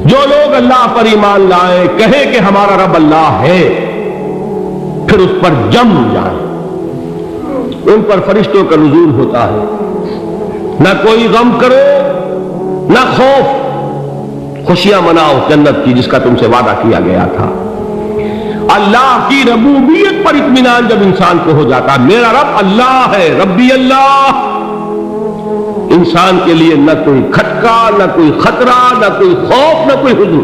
جو لوگ اللہ پر ایمان لائے کہے کہ ہمارا رب اللہ ہے، پھر اس پر جم جائیں، ان پر فرشتوں کا نزول ہوتا ہے، نہ کوئی غم کرو نہ خوف، خوشیاں مناؤ جنت کی جس کا تم سے وعدہ کیا گیا تھا۔ اللہ کی ربوبیت پر اطمینان جب انسان کو ہو جاتا، میرا رب اللہ ہے، ربی اللہ، انسان کے لیے نہ کوئی کھٹکا، نہ کوئی خطرہ، نہ کوئی خوف، نہ کوئی حزن۔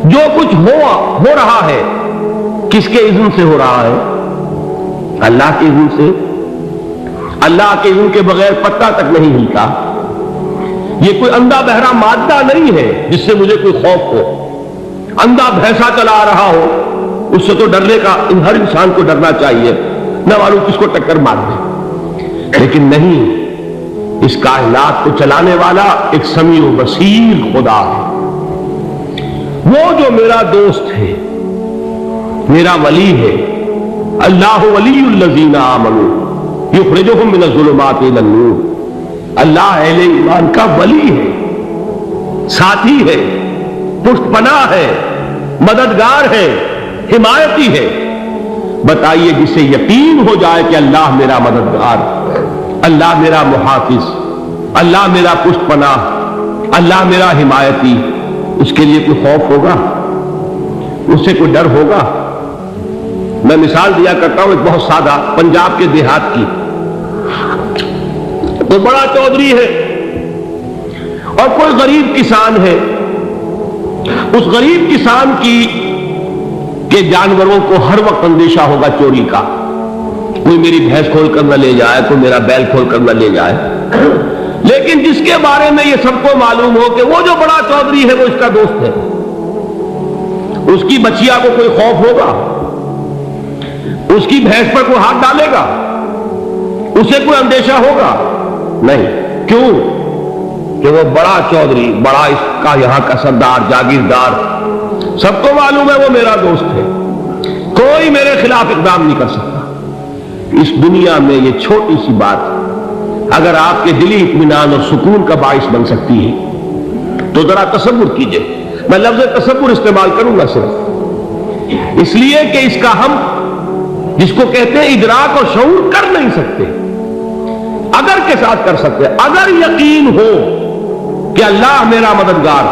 جو کچھ ہو رہا ہے کس کے اذن سے ہو رہا ہے؟ اللہ کے اذن سے۔ اللہ کے اذن کے بغیر پتا تک نہیں ہلتا۔ یہ کوئی اندھا بہرا مادہ نہیں ہے جس سے مجھے کوئی خوف ہو۔ اندھا بھینسا چلا رہا ہو اس سے تو ڈرنے کا ہر انسان کو ڈرنا چاہیے، نہ معلوم کس کو ٹکر مار دے، لیکن نہیں، اس کائنات کو چلانے والا ایک سمیع و بصیر خدا ہے۔ وہ جو میرا دوست ہے، میرا ولی ہے، اللہ ولی الذین آمنوا یخرجہم من الظلمات الی النور، اللہ اہل ایمان کا ولی ہے، ساتھی ہے، پشت پناہ ہے، مددگار ہے، حمایتی ہے۔ بتائیے جسے یقین ہو جائے کہ اللہ میرا مددگار، اللہ میرا محافظ، اللہ میرا پشت پناہ، اللہ میرا حمایتی، اس کے لیے کوئی خوف ہوگا؟ اس سے کوئی ڈر ہوگا؟ میں مثال دیا کرتا ہوں ایک بہت سادہ، پنجاب کے دیہات کی۔ کوئی بڑا چودھری ہے اور کوئی غریب کسان ہے۔ اس غریب کسان کے جانوروں کو ہر وقت اندیشہ ہوگا چوری کا، کوئی میری بھینس کھول کر نہ لے جائے، کوئی میرا بیل کھول کر نہ لے جائے۔ لیکن جس کے بارے میں یہ سب کو معلوم ہو کہ وہ جو بڑا چودھری ہے وہ اس کا دوست ہے، اس کی بچیا کو کوئی خوف ہوگا؟ اس کی بھینس پر کوئی ہاتھ ڈالے گا؟ اسے کوئی اندیشہ ہوگا؟ نہیں۔ کیوں؟ کہ وہ بڑا چودھری، بڑا اس کا یہاں کا سردار، جاگیردار، سب کو معلوم ہے وہ میرا دوست ہے، کوئی میرے خلاف اقدام نہیں کر سکتا۔ اس دنیا میں یہ چھوٹی سی بات اگر آپ کے دلی اطمینان اور سکون کا باعث بن سکتی ہے تو ذرا تصور کیجئے۔ میں لفظ تصور استعمال کروں گا صرف اس لیے کہ اس کا ہم جس کو کہتے ہیں ادراک اور شعور کر نہیں سکتے، اگر کے ساتھ کر سکتے۔ اگر یقین ہو کہ اللہ میرا مددگار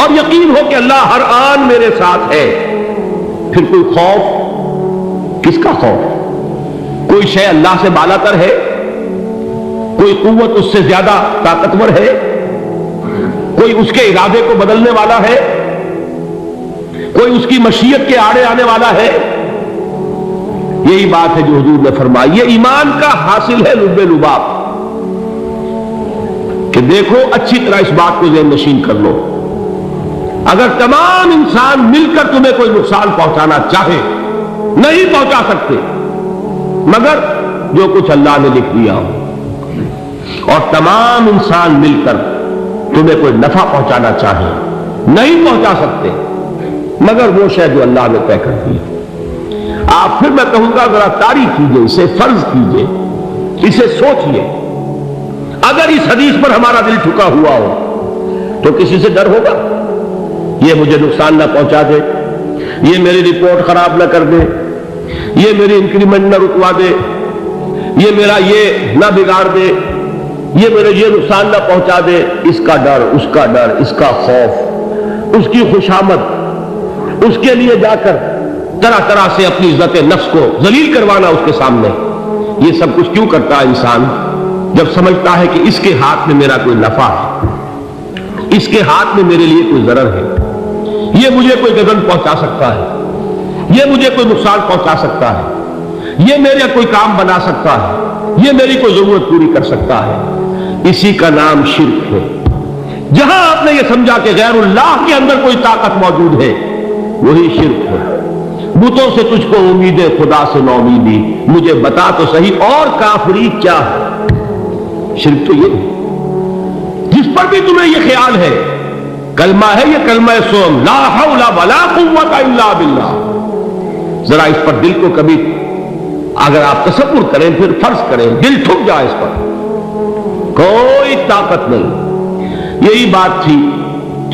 اور یقین ہو کہ اللہ ہر آن میرے ساتھ ہے، پھر کوئی خوف؟ کس کا خوف؟ کوئی شے اللہ سے بالا تر ہے؟ کوئی قوت اس سے زیادہ طاقتور ہے؟ کوئی اس کے ارادے کو بدلنے والا ہے؟ کوئی اس کی مشیت کے آڑے آنے والا ہے؟ یہی بات ہے جو حضور نے فرمائی۔ یہ ایمان کا حاصل ہے لب لباب، کہ دیکھو اچھی طرح اس بات کو ذہن نشین کر لو، اگر تمام انسان مل کر تمہیں کوئی نقصان پہنچانا چاہے نہیں پہنچا سکتے، مگر جو کچھ اللہ نے لکھ دیا ہو، اور تمام انسان مل کر تمہیں کوئی نفع پہنچانا چاہے نہیں پہنچا سکتے، مگر وہ شے جو اللہ نے طے کر دی۔ آپ پھر میں کہوں گا ذرا طاری کیجئے، اسے فرض کیجئے، اسے سوچئے۔ اگر اس حدیث پر ہمارا دل ٹھکا ہوا ہو تو کسی سے ڈر ہوگا؟ یہ مجھے نقصان نہ پہنچا دے، یہ میری رپورٹ خراب نہ کر دے، یہ میری انکریمنٹ نہ رکوا دے، یہ میرا یہ نہ بگاڑ دے، یہ میرے یہ نقصان نہ پہنچا دے۔ اس کا ڈر، اس کا ڈر، اس کا خوف، اس کی خوشامد، اس کے لیے جا کر طرح طرح سے اپنی عزت نفس کو ذلیل کروانا اس کے سامنے، یہ سب کچھ کیوں کرتا ہے انسان؟ جب سمجھتا ہے کہ اس کے ہاتھ میں میرا کوئی نفع ہے، اس کے ہاتھ میں میرے لیے کوئی ضرر ہے، یہ مجھے کوئی گزن پہنچا سکتا ہے، یہ مجھے کوئی نقصان پہنچا سکتا ہے، یہ میرا کوئی کام بنا سکتا ہے، یہ میری کوئی ضرورت پوری کر سکتا ہے، اسی کا نام شرک ہے۔ جہاں آپ نے یہ سمجھا کہ غیر اللہ کے اندر کوئی طاقت موجود ہے، وہی شرک ہے۔ بتوں سے تجھ کو امید ہے، خدا سے نو امیدی، مجھے بتا تو صحیح اور کافری کیا ہے؟ شرک تو یہ ہے جس پر بھی تمہیں یہ خیال ہے، کلمہ ہے یہ کلمہ سوم، لا حول ولا قوت الا باللہ، ذرا اس پر دل کو کبھی اگر آپ تصور کریں، پھر فرض کریں، دل ٹھک جائے، اس پر کوئی طاقت نہیں۔ یہی بات تھی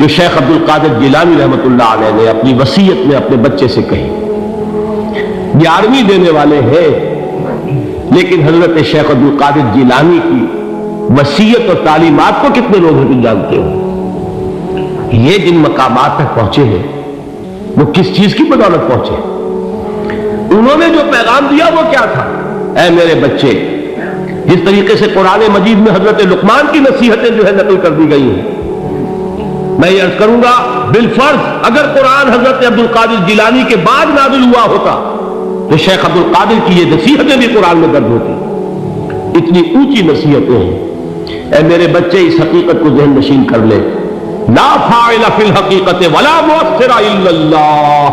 جو شیخ عبد القادر جیلانی رحمۃ اللہ علیہ نے اپنی وصیت میں اپنے بچے سے کہی. 11ویں دینے والے ہیں، لیکن حضرت شیخ عبد القادر جیلانی کی وصیت اور تعلیمات کو کتنے لوگ ہیں تم جانتے ہو؟ یہ جن مقامات تک پہنچے ہیں وہ کس چیز کی بدولت پہنچے؟ انہوں نے جو پیغام دیا وہ کیا تھا؟ اے میرے بچے، جس طریقے سے قرآن مجید میں حضرت لقمان کی نصیحتیں جو ہے نقل کر دی گئی ہیں، میں یہ عرض کروں گا بالفرض اگر قرآن حضرت عبد القادر جیلانی کے بعد نازل ہوا ہوتا تو شیخ عبد القادر کی یہ نصیحتیں بھی قرآن میں درج ہوتی. اتنی اونچی نصیحتیں ہیں. اے میرے بچے، اس حقیقت کو ذہن نشین کر لے، لا فاعل فی الحقیقت ولا مؤثر الا اللہ.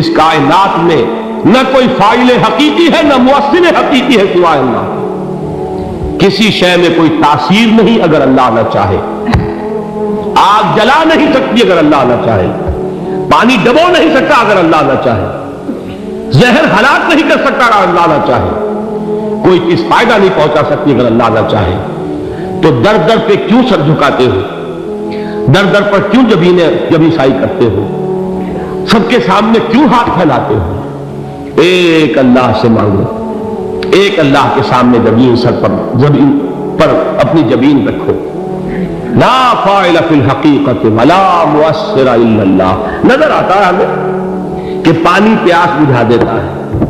اس کائنات میں نہ کوئی فاعل حقیقی ہے نہ مؤثر حقیقی ہے سوائے اللہ. کسی شے میں کوئی تاثیر نہیں اگر اللہ نہ چاہے. آگ جلا نہیں سکتی اگر اللہ نہ چاہے. پانی ڈبو نہیں سکتا اگر اللہ نہ چاہے. زہر ہلاک نہیں کر سکتا اگر اللہ نہ چاہے. کوئی چیز فائدہ نہیں پہنچا سکتی اگر اللہ نہ چاہے. تو در در پہ کیوں سر جھکاتے ہو؟ در در پر کیوں جبیں سائی کرتے ہو؟ سب کے سامنے کیوں ہاتھ پھیلاتے ہو؟ ایک اللہ سے مانگو، ایک اللہ کے سامنے زمین پر اپنی جبین رکھو. لا فاعل فی الحقیقت ولا مؤثر الا اللہ. نظر آتا ہے ہمیں کہ پانی پیاس بجھا دیتا ہے.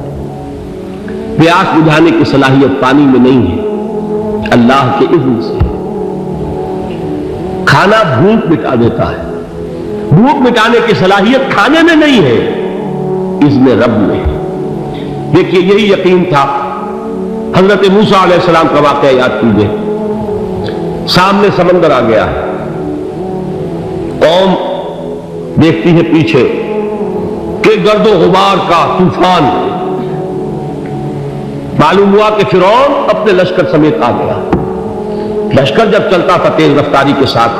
پیاس بجھانے کی صلاحیت پانی میں نہیں ہے، اللہ کے اذن سے. کھانا بھوک مٹا دیتا ہے. بھوک مٹانے کی صلاحیت کھانے میں نہیں ہے، اذن رب میں. دیکھیے یہی یقین تھا. حضرت موسیٰ علیہ السلام کا واقعہ یاد کیجیے. سامنے سمندر آ گیا ہے، قوم دیکھتی ہے پیچھے کہ گرد و غبار کا طوفان. معلوم ہوا کہ فرعون اپنے لشکر سمیت آ گیا. لشکر جب چلتا تھا تیز رفتاری کے ساتھ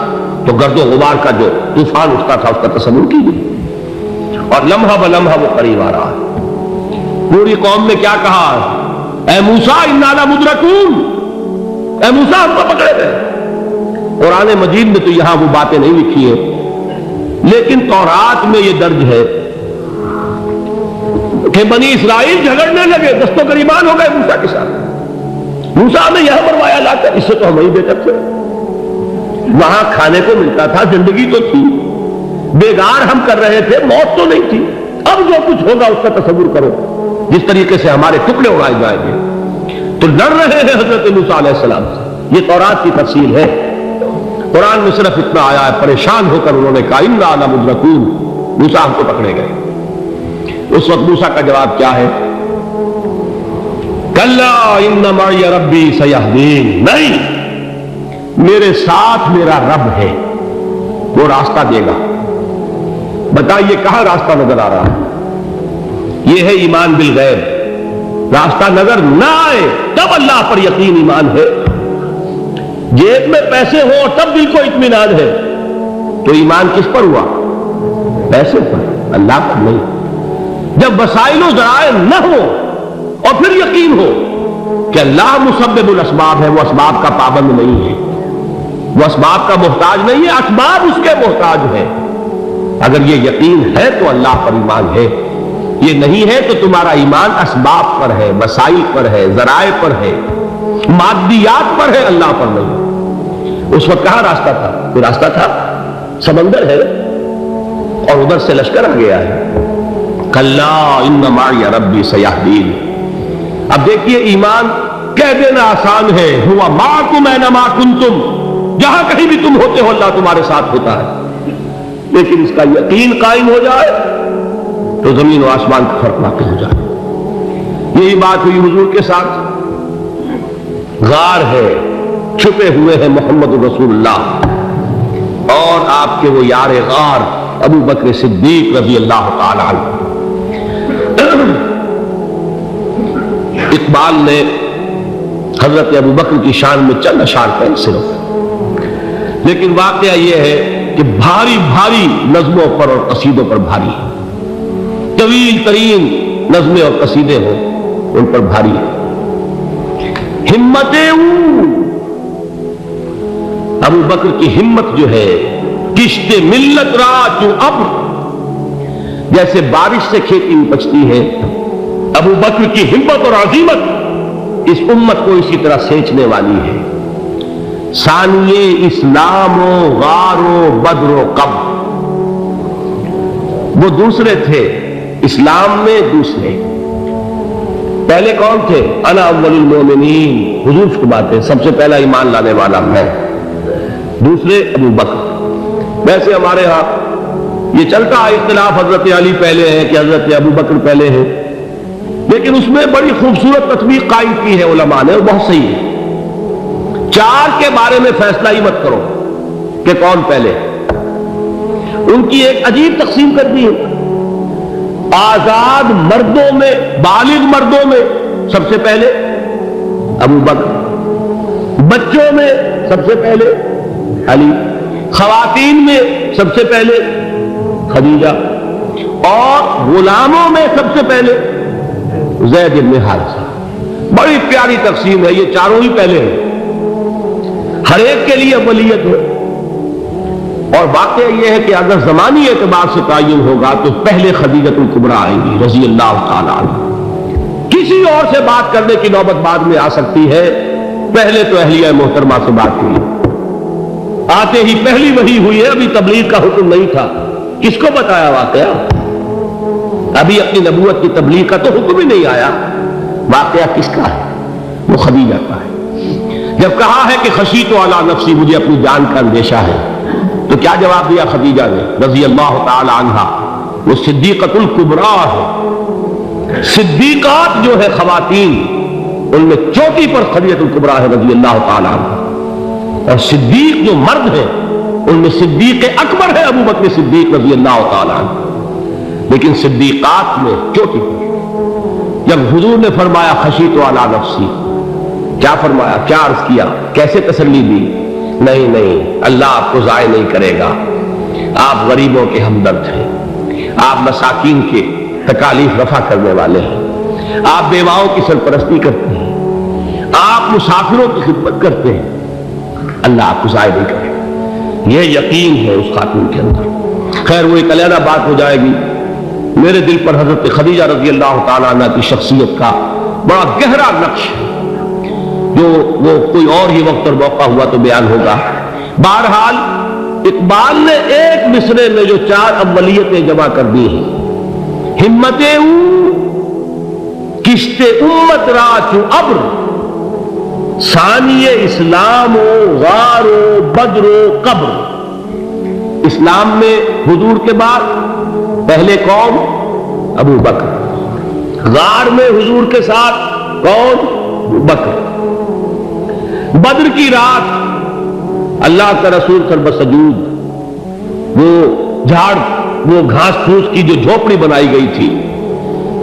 تو گرد و غبار کا جو طوفان اٹھتا تھا اس کا تصور کیجیے. اور لمحہ بلمحہ وہ قریب آ رہا ہے. پوری قوم نے کیا کہا؟ اے موسیٰ انا لمدرکون، اے موسیٰ ہم کو پکڑے گئے. قرآن مجید میں تو یہاں وہ باتیں نہیں لکھی ہیں، لیکن تورات میں یہ درج ہے کہ بنی اسرائیل جھگڑنے لگے، دست و گریبان ہو گئے موسیٰ کے ساتھ. موسیٰ نے یہاں مروایا لا کر، اس سے تو ہم وہیں بہتر تھے. وہاں کھانے کو ملتا تھا، زندگی تو تھی، بیگار ہم کر رہے تھے، موت تو نہیں تھی. اب جو کچھ ہوگا اس کا تصور کرو، جس طریقے سے ہمارے ٹکڑے اڑائے جائیں گے. تو لڑ رہے ہیں حضرت موسیٰ علیہ السلام سے. یہ تورات کی تفصیل ہے. قرآن میں صرف اتنا آیا ہے، پریشان ہو کر انہوں نے کہا انا لمدرکون، موسیٰ ہم کو پکڑے گئے. اس وقت موسیٰ کا جواب کیا ہے؟ کلا ان معی ربی سیہدین. نہیں، میرے ساتھ میرا رب ہے، وہ راستہ دے گا. بتائیے کہاں راستہ نظر آ رہا ہے؟ یہ ہے ایمان بالغیب. راستہ نظر نہ آئے تب اللہ پر یقین ایمان ہے. جیب میں پیسے ہو تب دل کو اطمینان ہے، تو ایمان کس پر ہوا؟ پیسے پر، اللہ پر نہیں. جب وسائل و ذرائع نہ ہو اور پھر یقین ہو کہ اللہ مسبب الاسباب ہے، وہ اسباب کا پابند نہیں ہے، وہ اسباب کا محتاج نہیں ہے، اسباب اس کے محتاج ہے. اگر یہ یقین ہے تو اللہ پر ایمان ہے. یہ نہیں ہے تو تمہارا ایمان اسباب پر ہے، وسائل پر ہے، ذرائع پر ہے، مادیات پر ہے، اللہ پر نہیں. اس وقت کہاں راستہ تھا؟ کوئی راستہ تھا؟ سمندر ہے اور ادھر سے لشکر آ گیا ہے. کلا ان معی ربی سیہدین. اب دیکھیے ایمان کہہ دینا آسان ہے، ہوا معکم اینما کنتم، جہاں کہیں بھی تم ہوتے ہو اللہ تمہارے ساتھ ہوتا ہے. لیکن اس کا یقین قائم ہو جائے تو زمین و آسمان کا فرق واقع ہو جائے. یہی بات ہوئی حضور کے ساتھ. غار ہے، چھپے ہوئے ہیں محمد رسول اللہ اور آپ کے وہ یار غار ابو بکر صدیق رضی اللہ تعالی عنہ. اقبال نے حضرت ابو بکر کی شان میں چند اشعار کہیں صرف، لیکن واقعہ یہ ہے کہ بھاری بھاری نظموں پر اور قصیدوں پر بھاری ہے. طویل ترین نظمیں اور قصیدے ہوں ان پر بھاری ہے. ہمتیں ابو بکر کی ہمت جو ہے کشت ملت را جو ابر، جیسے بارش سے کھیتی اپجتی ہے، ابو بکر کی ہمت اور عزیمت اس امت کو اسی طرح سینچنے والی ہے۔ ثانیے اسلام و غار و بدر و قبر، وہ دوسرے تھے اسلام میں، دوسرے پہلے کون تھے؟ انا اول المومنین، حضور فرماتے ہیں سب سے پہلا ایمان لانے والا میں، دوسرے ابو بکر۔ ویسے ہمارے ہاں یہ چلتا ہے اختلاف، حضرت علی پہلے ہے کہ حضرت ابو بکر پہلے ہے، لیکن اس میں بڑی خوبصورت تطبیق قائم کی ہے علماء نے، اور بہت صحیح ہے۔ چار کے بارے میں فیصلہ ہی مت کرو کہ کون پہلے، ان کی ایک عجیب تقسیم کر دی ہے۔ آزاد مردوں میں، بالغ مردوں میں سب سے پہلے ابو بکر، بچوں میں سب سے پہلے علی، خواتین میں سب سے پہلے خدیجہ، اور غلاموں میں سب سے پہلے زید بن حارثہ۔ بڑی پیاری تقسیم ہے، یہ چاروں ہی پہلے ہیں، ہر ایک کے لیے اولیت ہے۔ اور واقعہ یہ ہے کہ اگر زمانی اعتبار سے تعین ہوگا تو پہلے خدیجہ الکبریٰ آئیں گی رضی اللہ تعالی عنہ، کسی اور سے بات کرنے کی نوبت بعد میں آ سکتی ہے، پہلے تو اہلیہ محترمہ سے بات ہوئی، آتے ہی پہلی وحی ہوئی ہے، ابھی تبلیغ کا حکم نہیں تھا، کس کو بتایا واقعہ؟ ابھی اپنی نبوت کی تبلیغ کا تو حکم ہی نہیں آیا، واقعہ کس کا ہے؟ وہ خدیجہ کا ہے۔ جب کہا ہے کہ خشیت علی نفسی، مجھے اپنی جان کا اندیشہ ہے، تو کیا جواب دیا خدیجہ نے رضی اللہ تعالی عنہا؟ وہ صدیقۃ الکبریٰ ہے، صدیقات جو ہے خواتین ان میں چوٹی پر خدیجہ الکبریٰ ہے رضی اللہ تعالی عنہا، اور صدیق جو مرد ہیں ان میں صدیق اکبر ہے ابو بکر صدیق رضی اللہ تعالی عنہ، لیکن صدیقات میں چوٹی پر۔ جب حضور نے فرمایا خشیت علی نفسی، کیا فرمایا، کیا عرض کیا، کیسے تسلی دی؟ نہیں نہیں، اللہ آپ کو ضائع نہیں کرے گا، آپ غریبوں کے ہمدرد ہیں، آپ مساکین کے تکالیف رفع کرنے والے ہیں، آپ بیواؤں کی سرپرستی کرتے ہیں، آپ مسافروں کی خدمت کرتے ہیں، اللہ آپ کو ضائع نہیں کرے گا۔ یہ یقین ہے اس خاتون کے اندر۔ خیر وہ ایک علیحدہ بات ہو جائے گی۔ میرے دل پر حضرت خدیجہ رضی اللہ تعالیٰ عنہ کی شخصیت کا بڑا گہرا نقش ہے، جو وہ کوئی اور ہی وقت اور موقع ہوا تو بیان ہوگا۔ بہرحال اقبال نے ایک مصرے میں جو چار اولیتیں جمع کر دی ہیں، ہمت او کشت امت را چو ابر، ثانی اسلام و غار و بدر و قبر۔ اسلام میں حضور کے بعد پہلے کون؟ ابو بکر۔ غار میں حضور کے ساتھ کون؟ ابو بکر۔ بدر کی رات اللہ کا رسول سر بسجود، وہ گھاس پھوس کی جو جھوپڑی بنائی گئی تھی،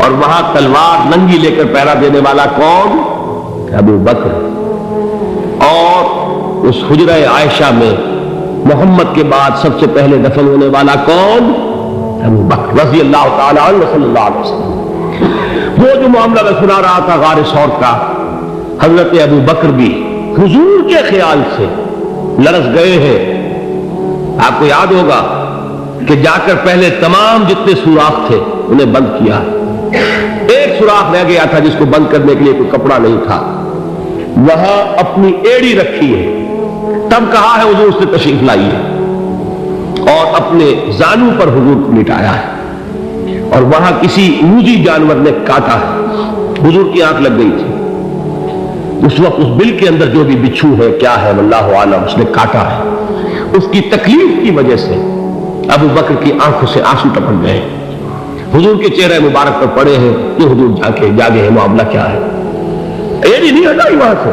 اور وہاں تلوار ننگی لے کر پہرا دینے والا کون؟ ابو بکر۔ اور اس حجرہ عائشہ میں محمد کے بعد سب سے پہلے دفن ہونے والا کون؟ ابو بکر رضی اللہ تعالی عنہ صلی اللہ علیہ وسلم۔ وہ جو معاملہ میں سنا رہا تھا غار ثور کا، حضرت ابو بکر بھی حضور کے خیال سے لرز گئے ہیں۔ آپ کو یاد ہوگا کہ جا کر پہلے تمام جتنے سوراخ تھے انہیں بند کیا، ایک سوراخ رہ گیا تھا جس کو بند کرنے کے لیے کوئی کپڑا نہیں تھا، وہاں اپنی ایڑی رکھی ہے، تب کہا ہے حضور سے تشریف لائیے، اور اپنے زانو پر حضور کو لٹایا ہے، اور وہاں کسی موذی جانور نے کاٹا ہے، حضور کی آنکھ لگ گئی تھی، اس وقت اس بل کے اندر جو بھی بچھو ہے کیا ہے واللہ عالم، اس نے کاٹا ہے، اس کی تکلیف کی وجہ سے ابو بکر کی آنکھوں سے آنسو ٹپک گئے، حضور کے چہرے مبارک پر پڑے ہیں کہ حضور جاگے ہیں، معاملہ کیا ہے؟ ایڑی نہیں ہٹائی وہاں سے،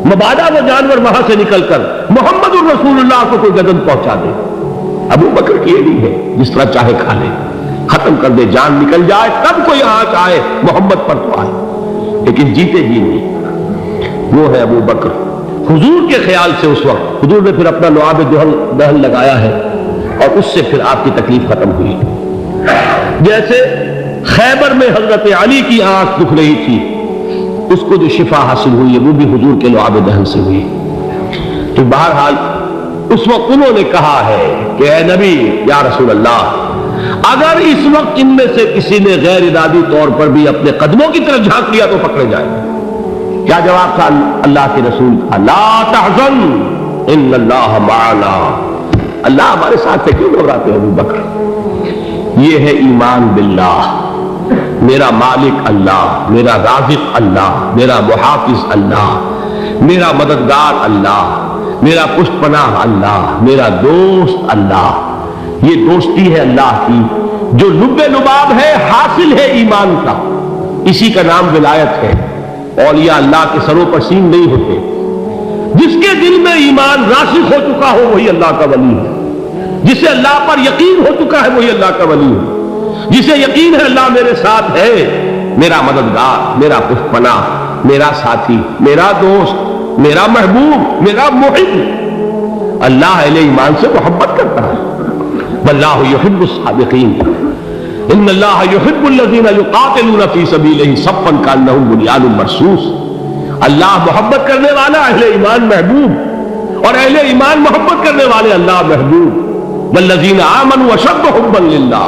مبادا وہ جانور وہاں سے نکل کر محمد الرسول اللہ کو کوئی گدن پہنچا دے، ابو بکر کی ایڑی ہے، جس طرح چاہے کھا لے، ختم کر دے، جان نکل جائے تب کوئی آنچ آئے، محمد پر تو آئے، لیکن جیتے جی نہیں۔ وہ ہے ابو بکر حضور کے خیال سے۔ اس وقت حضور نے پھر اپنا لعاب دہن لگایا ہے، اور اس سے پھر آپ کی تکلیف ختم ہوئی۔ جیسے خیبر میں حضرت علی کی آنکھ دکھ رہی تھی، اس کو جو شفا حاصل ہوئی ہے وہ بھی حضور کے لعاب دہن سے ہوئی۔ تو بہرحال اس وقت انہوں نے کہا ہے کہ اے نبی یا رسول اللہ، اگر اس وقت ان میں سے کسی نے غیر ارادی طور پر بھی اپنے قدموں کی طرف جھانک لیا تو پکڑے جائیں گے۔ کیا جواب تھا اللہ کے رسول کا؟ لا تحزن ان اللہ معنا، اللہ ہمارے ساتھ سے کیوں گھبراتے ہو ابو بکر؟ یہ ہے ایمان باللہ، میرا مالک اللہ، میرا رازق اللہ، میرا محافظ اللہ، میرا مددگار اللہ، میرا پشت پناہ اللہ، میرا دوست اللہ۔ یہ دوستی ہے اللہ کی جو لب لباب ہے، حاصل ہے ایمان کا، اسی کا نام ولایت ہے۔ اولیاء اللہ کے سروں پر سین نہیں ہوتے، جس کے دل میں ایمان راسخ ہو چکا ہو وہی اللہ کا ولی ہے، جسے اللہ پر یقین ہو چکا ہے وہی اللہ کا ولی ہے، جسے یقین ہے اللہ میرے ساتھ ہے، میرا مددگار، میرا پشت پناہ، میرا ساتھی، میرا دوست، میرا محبوب، میرا محب۔ اللہ اہل ایمان سے محبت کرتا ہے۔ واللہ یحب الصادقین، ان اللہ یحب الذین یقاتلون فی سبیلہ صفا کانہم بنیان مرصوص۔ اللہ محبت کرنے والا، اہل ایمان محبوب، اور اہل ایمان محبت کرنے والے اللہ محبوب۔ والذین آمنوا اشد حبا للہ۔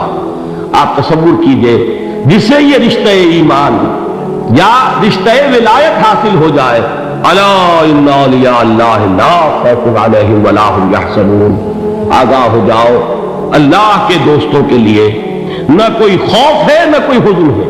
آپ تصور کیجئے جسے یہ رشتہ ایمان یا رشتہ ولایت حاصل ہو جائے، الا ان اولیاء اللہ لا خوف علیہم ولا هم یحزنون، آگاہ ہو جاؤ اللہ کے دوستوں کے لیے نہ کوئی خوف ہے نہ کوئی حزن ہے۔